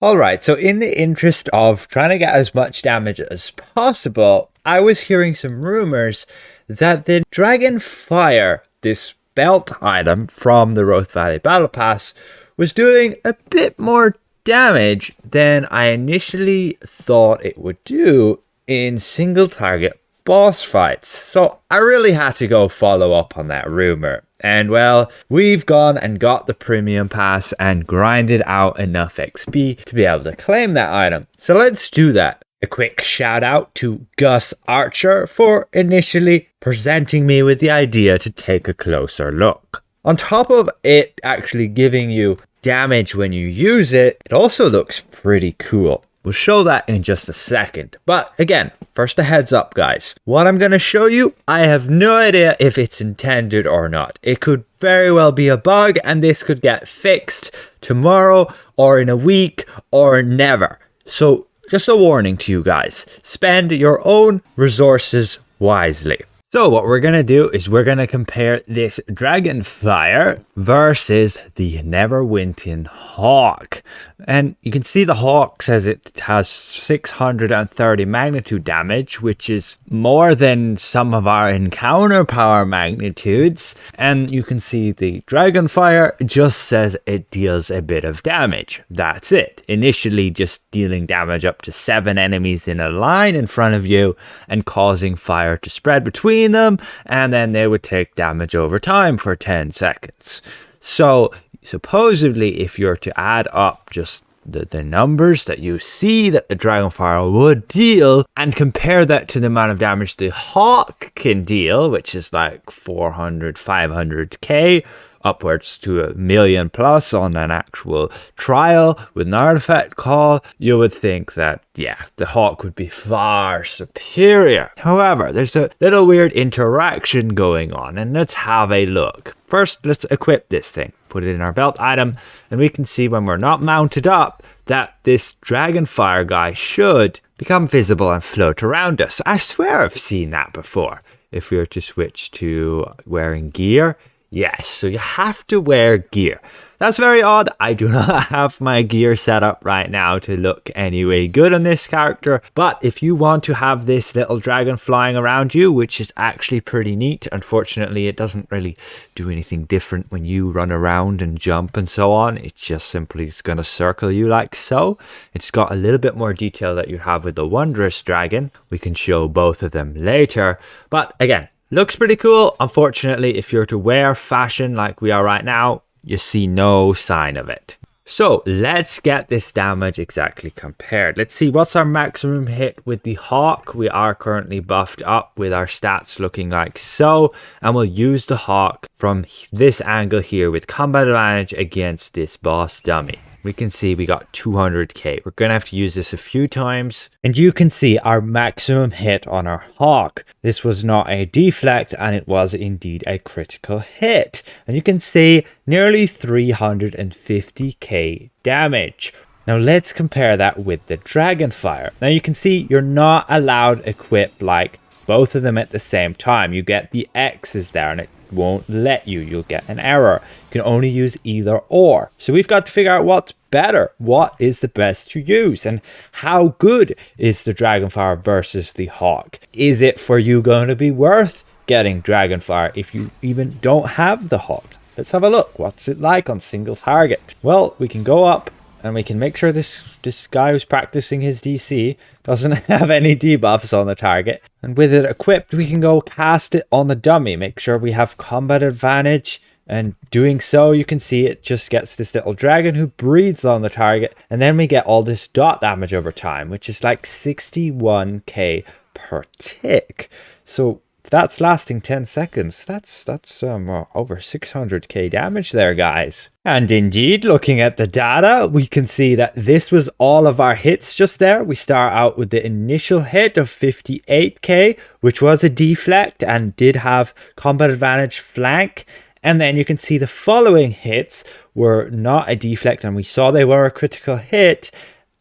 Alright, so in the interest of trying to get as much damage as possible, I was hearing some rumors that the Dragonfire, this belt item from the Rothe Valley Battle Pass, was doing a bit more damage than I initially thought it would do in single target boss fights. So I really had to go follow up on that rumor. And well, we've gone and got the premium pass and grinded out enough XP to be able to claim that item. So let's do that. A quick shout out to Gus Archer for initially presenting me with the idea to take a closer look. On top of it actually giving you damage when you use it, it also looks pretty cool. We'll show that in just a second. But again, first a heads up, guys. What I'm going to show you, I have no idea if it's intended or not. It could very well be a bug and this could get fixed tomorrow or in a week or never. So just a warning to you guys. Spend your own resources wisely. So what we're going to do is we're going to compare this Dragonfire versus the Neverwinter Hawk. And you can see the Hawk says it has 630 magnitude damage, which is more than some of our encounter power magnitudes. And you can see the Dragonfire just says it deals a bit of damage. That's it. Initially just dealing damage up to 7 enemies in a line in front of you and causing fire to spread between them, and then they would take damage over time for 10 seconds. So supposedly if you're to add up just the numbers that you see that the Dragonfire would deal and compare that to the amount of damage the Hawk can deal, which is like 400, 500k, upwards to 1 million plus on an actual trial with an artifact call, you would think that, yeah, the Hawk would be far superior. However, there's a little weird interaction going on, and let's have a look. First, let's equip this thing, put it in our belt item, and we can see when we're not mounted up that this Dragonfire guy should become visible and float around us. I swear I've seen that before. If we were to switch to wearing gear, yes, so you have to wear gear. That's very odd. I do not have my gear set up right now to look anyway good on this character. But if you want to have this little dragon flying around you, which is actually pretty neat, unfortunately it doesn't really do anything different when you run around and jump and so on. It's just simply is going to circle you like so. It's got a little bit more detail that you have with the Wondrous Dragon. We can show both of them later. But again, looks pretty cool. Unfortunately, if you're to wear fashion like we are right now, you see no sign of it. So let's get this damage exactly compared. Let's see what's our maximum hit with the Hawk. We are currently buffed up with our stats looking like so. And we'll use the Hawk from this angle here with combat advantage against this boss dummy. We can see we got 200k. We're going to have to use this a few times. And you can see our maximum hit on our Hawk. This was not a deflect and it was indeed a critical hit. And you can see nearly 350k damage. Now let's compare that with the Dragonfire. Now you can see you're not allowed to equip like both of them at the same time. You get the X's there and it won't let you. You'll get an error. You can only use either or. So we've got to figure out what's better. What is the best to use? And how good is the Dragonfire versus the Hawk? Is it for you going to be worth getting Dragonfire if you even don't have the Hawk? Let's have a look. What's it like on single target? Well, we can go up and we can make sure this guy who's practicing his DC doesn't have any debuffs on the target. And with it equipped, we can go cast it on the dummy. Make sure we have combat advantage. And doing so, you can see it just gets this little dragon who breathes on the target. And then we get all this dot damage over time, which is like 61k per tick. So if that's lasting 10 seconds, that's over 600k damage there, guys. And indeed, looking at the data, we can see that this was all of our hits just there. We start out with the initial hit of 58k, which was a deflect and did have combat advantage flank. And then you can see the following hits were not a deflect and we saw they were a critical hit.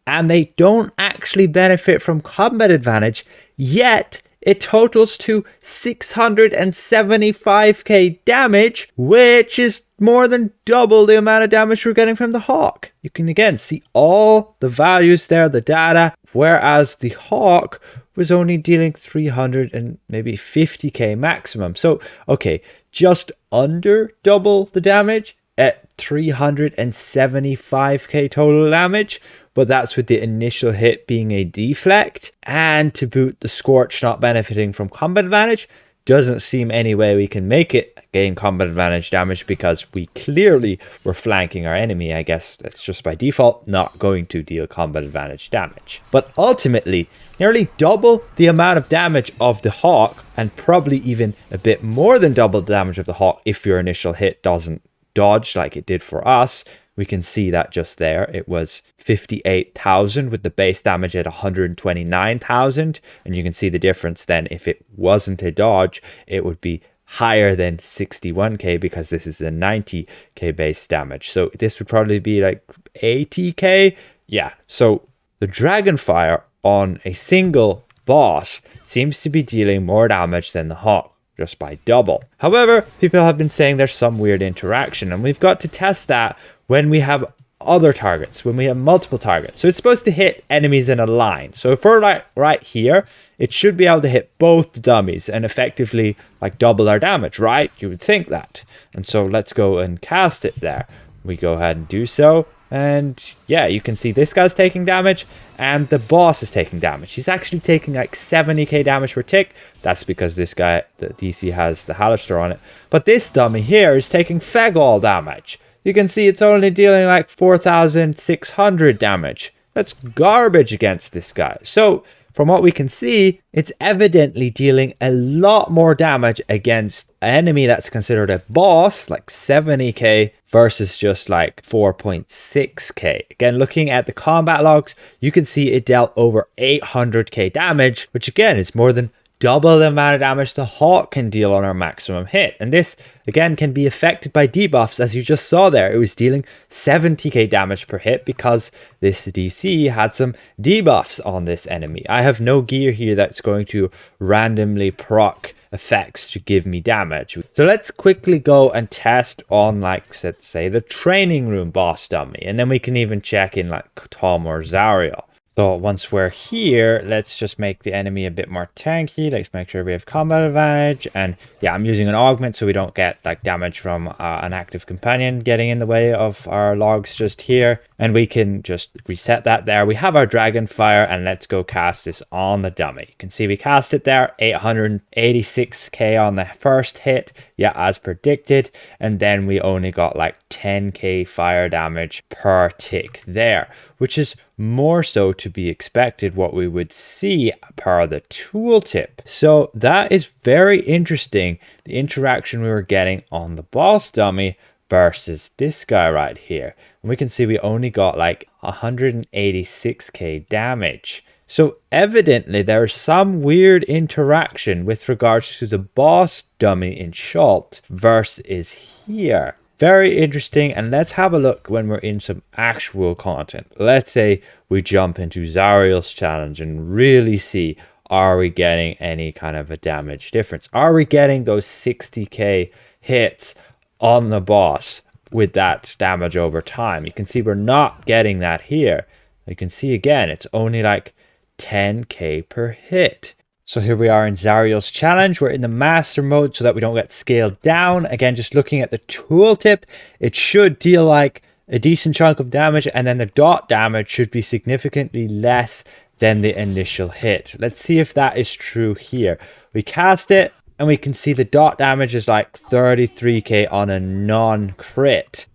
And they don't actually benefit from combat advantage, yet it totals to 675k damage, which is more than double the amount of damage we're getting from the Hawk. You can again see all the values there, the data, whereas the Hawk was only dealing 300 and maybe 50k maximum. So, okay, just under double the damage at 375k total damage, but that's with the initial hit being a deflect, and to boot, the Scorch not benefiting from combat advantage. Doesn't seem any way we can make it gain combat advantage damage, because we clearly were flanking our enemy. I guess that's just by default not going to deal combat advantage damage. But ultimately, nearly double the amount of damage of the Hawk, and probably even a bit more than double the damage of the Hawk if your initial hit doesn't dodge like it did for us. We can see that just there. It was 58,000 with the base damage at 129,000. And you can see the difference then. If it wasn't a dodge, it would be higher than 61k, because this is a 90k base damage. So this would probably be like 80k. Yeah, so the Dragonfire on a single boss seems to be dealing more damage than the Hawk, just by double. However, people have been saying there's some weird interaction, and we've got to test that when we have other targets, when we have multiple targets. So it's supposed to hit enemies in a line. So if we're right here, it should be able to hit both the dummies and effectively like double our damage, right? You would think that. And so let's go and cast it there. We go ahead and do so. And yeah, you can see this guy's taking damage and the boss is taking damage. He's actually taking like 70k damage per tick. That's because this guy, the DC, has the Halaster on it. But this dummy here is taking Fegall damage. You can see it's only dealing like 4,600 damage. That's garbage against this guy. So from what we can see, it's evidently dealing a lot more damage against an enemy that's considered a boss, like 70k, versus just like 4.6k. Again, looking at the combat logs, you can see it dealt over 800k damage, which again is more than double the amount of damage the Hawk can deal on our maximum hit. And this, again, can be affected by debuffs, as you just saw there. It was dealing 70k damage per hit because this DC had some debuffs on this enemy. I have no gear here that's going to randomly proc effects to give me damage. So let's quickly go and test on, like, let's say, the training room boss dummy. And then we can even check in, like, Tom or Zario. So once we're here, let's just make the enemy a bit more tanky. Let's make sure we have combat advantage. And yeah, I'm using an augment so we don't get like damage from an active companion getting in the way of our logs just here. And we can just reset that there. We have our Dragonfire, and let's go cast this on the dummy. You can see we cast it there, 886k on the first hit. Yeah, as predicted. And then we only got like 10k fire damage per tick there, which is more so to be expected what we would see per the tooltip. So that is very interesting, the interaction we were getting on the boss dummy versus this guy right here. And we can see we only got like 186k damage. So evidently there's some weird interaction with regards to the boss dummy in Schult versus here. Very interesting, and let's have a look when we're in some actual content. Let's say we jump into Zario's challenge and really see, are we getting any kind of a damage difference? Are we getting those 60k hits on the boss with that damage over time? You can see we're not getting that here. You can see again, it's only like 10k per hit. So here we are in Zario's challenge. We're in the master mode so that we don't get scaled down. Again, just looking at the tooltip, it should deal like a decent chunk of damage, and then the dot damage should be significantly less than the initial hit. Let's see if that is true here. We cast it and we can see the dot damage is like 33k on a non-crit.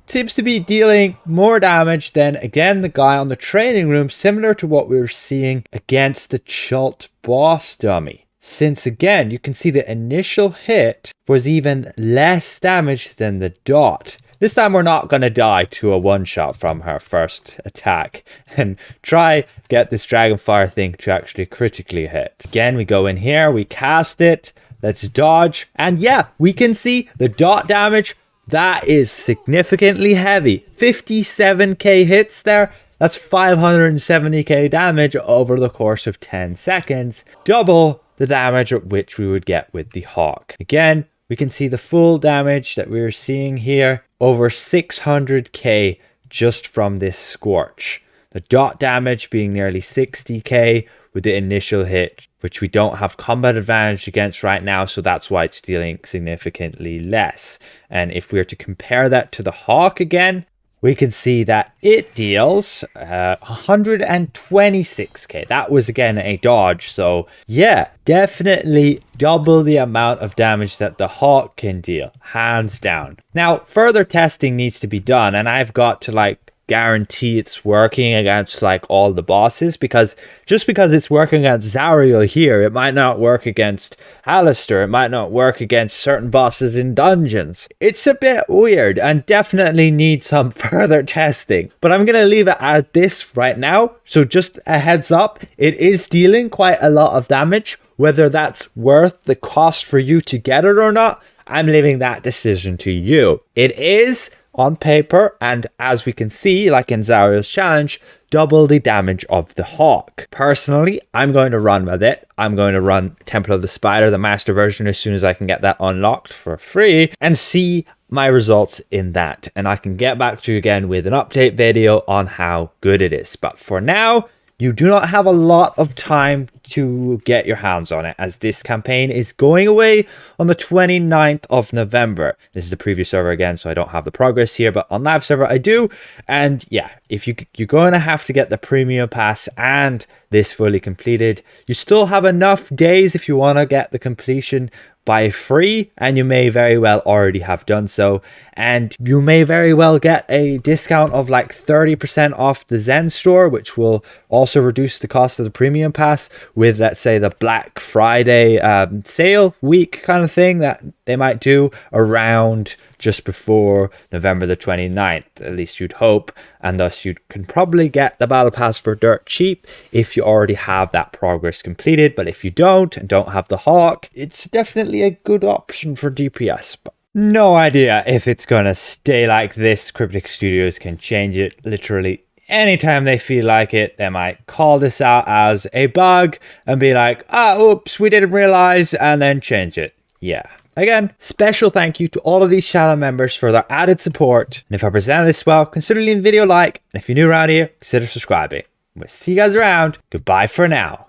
Seems to be dealing more damage than, again, the guy on the training room, similar to what we were seeing against the Schult boss dummy. Since, again, you can see the initial hit was even less damage than the dot. This time we're not going to die to a one-shot from her first attack and try get this Dragonfire thing to actually critically hit. Again, we go in here, we cast it, let's dodge, and yeah, we can see the dot damage. That is significantly heavy. 57k hits there. That's 570k damage over the course of 10 seconds. Double the damage at which we would get with the Hawk. Again, we can see the full damage that we're seeing here. Over 600k just from this Scorch. The dot damage being nearly 60k with the initial hit, which we don't have combat advantage against right now, so that's why it's dealing significantly less. And if we were to compare that to the Hawk again, we can see that it deals 126k. That was again a dodge, so yeah, definitely double the amount of damage that the Hawk can deal, hands down. Now, further testing needs to be done, and I've got to guarantee it's working against all the bosses, because just because it's working against Zario here, it might not work against Alistair, it might not work against certain bosses in dungeons. It's a bit weird and definitely needs some further testing, but I'm gonna leave it at this right now. So just a heads up, it is dealing quite a lot of damage. Whether that's worth the cost for you to get it or not, I'm leaving that decision to you. It is on paper, and as we can see, like in Zario's challenge, double the damage of the Hawk. Personally, I'm going to run with it. I'm going to run Temple of the Spider, the master version, as soon as I can get that unlocked for free, and see my results in that. And I can get back to you again with an update video on how good it is. But for now, you do not have a lot of time to get your hands on it, as this campaign is going away on the 29th of November. This is the preview server again, so I don't have the progress here, but on live server I do. And yeah, if you're going to have to get the premium pass and this fully completed. You still have enough days if you want to get the completion by free, and you may very well already have done so, and you may very well get a discount of 30% off the Zen store, which will also reduce the cost of the premium pass with, let's say, the Black Friday sale week kind of thing that they might do around just before November the 29th, at least you'd hope, and thus you can probably get the battle pass for dirt cheap if you already have that progress completed. But if you don't and don't have the Hawk, it's definitely a good option for DPS. But no idea if it's gonna stay like this. Cryptic Studios can change it literally anytime they feel like it. They might call this out as a bug and be like, oops, we didn't realize, and then change it. Yeah. Again, special thank you to all of these channel members for their added support. And if I presented this well, consider leaving the video a like. And if you're new around here, consider subscribing. We'll see you guys around. Goodbye for now.